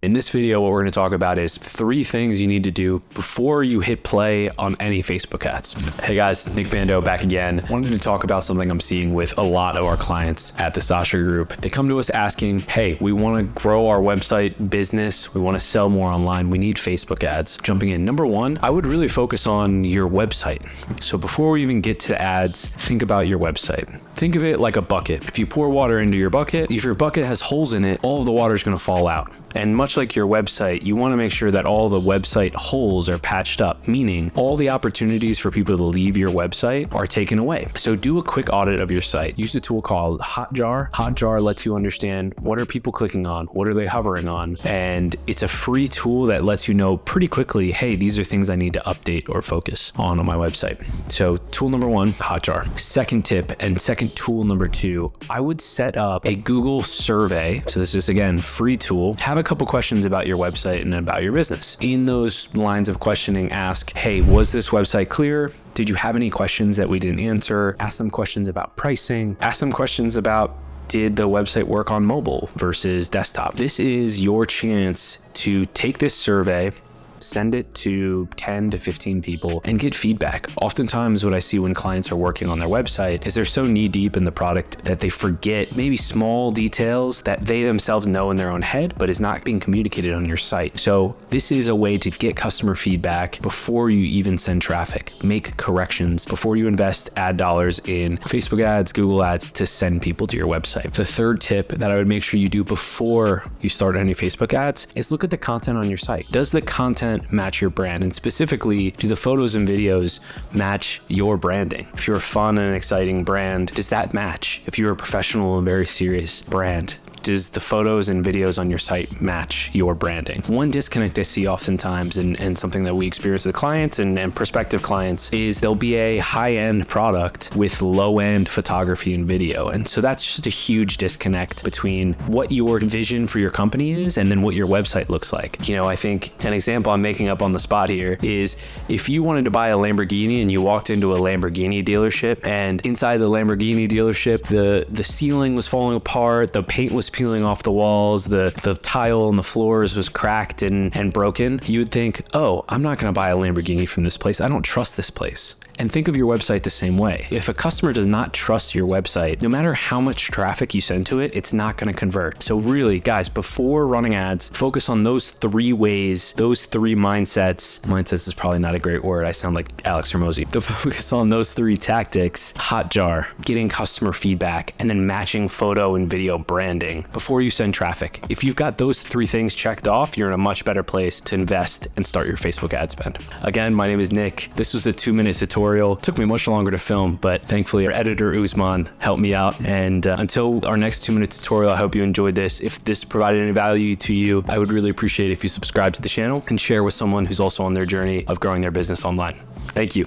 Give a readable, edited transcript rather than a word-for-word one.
In this video, what we're going to talk about is 3 things you need to do before you hit play on any Facebook ads. Hey guys, it's Nick Bando back again. Wanted to talk about something I'm seeing with a lot of our clients at the Sasha Group. They come to us asking, hey, we want to grow our website business. We want to sell more online. We need Facebook ads. Jumping in. Number 1, I would really focus on your website. So before we even get to ads, think about your website. Think of it like a bucket. If you pour water into your bucket, if your bucket has holes in it, all of the water is going to fall out. And much like your website, you want to make sure that all the website holes are patched up, meaning all the opportunities for people to leave your website are taken away. So do a quick audit of your site. Use a tool called Hotjar. Hotjar lets you understand what are people clicking on, what are they hovering on, and it's a free tool that lets you know pretty quickly, hey, these are things I need to update or focus on my website. So tool number 1, Hotjar. Second tip and second tool number 2, I would set up a Google survey. So this is, again, free tool. Have a couple questions about your website and about your business. In those lines of questioning, ask, hey, was this website clear? Did you have any questions that we didn't answer? Ask them questions about pricing. Ask them questions about, did the website work on mobile versus desktop? This is your chance to take this survey, send it to 10 to 15 people and get feedback. Oftentimes what I see when clients are working on their website is they're so knee deep in the product that they forget maybe small details that they themselves know in their own head, but is not being communicated on your site. So this is a way to get customer feedback before you even send traffic. Make corrections before you invest ad dollars in Facebook ads, Google ads to send people to your website. The third tip that I would make sure you do before you start any Facebook ads is look at the content on your site. Does the content match your brand? And specifically, do the photos and videos match your branding? If you're a fun and exciting brand, does that match? If you're a professional and very serious brand, does the photos and videos on your site match your branding? One disconnect I see oftentimes and something that we experience with clients and prospective clients is there'll be a high-end product with low-end photography and video. And so that's just a huge disconnect between what your vision for your company is and then what your website looks like. You know, I think an example I'm making up on the spot here is if you wanted to buy a Lamborghini and you walked into a Lamborghini dealership and inside the Lamborghini dealership, the ceiling was falling apart, the paint was peeling off the walls, the tile on the floors was cracked and broken, you would think, oh, I'm not going to buy a Lamborghini from this place. I don't trust this place. And think of your website the same way. If a customer does not trust your website, no matter how much traffic you send to it, it's not going to convert. So really, guys, before running ads, focus on those 3 ways, those 3 mindsets. Mindsets is probably not a great word. I sound like Alex Hormozi. To focus on those 3 tactics: Hotjar, getting customer feedback, and then matching photo and video branding before you send traffic. If you've got those 3 things checked off, you're in a much better place to invest and start your Facebook ad spend. Again, my name is Nick. This was a 2-minute tutorial. It took me much longer to film, but thankfully our editor Usman helped me out. And until our next 2-minute tutorial, I hope you enjoyed this. If this provided any value to you, I would really appreciate if you subscribe to the channel and share with someone who's also on their journey of growing their business online. Thank you.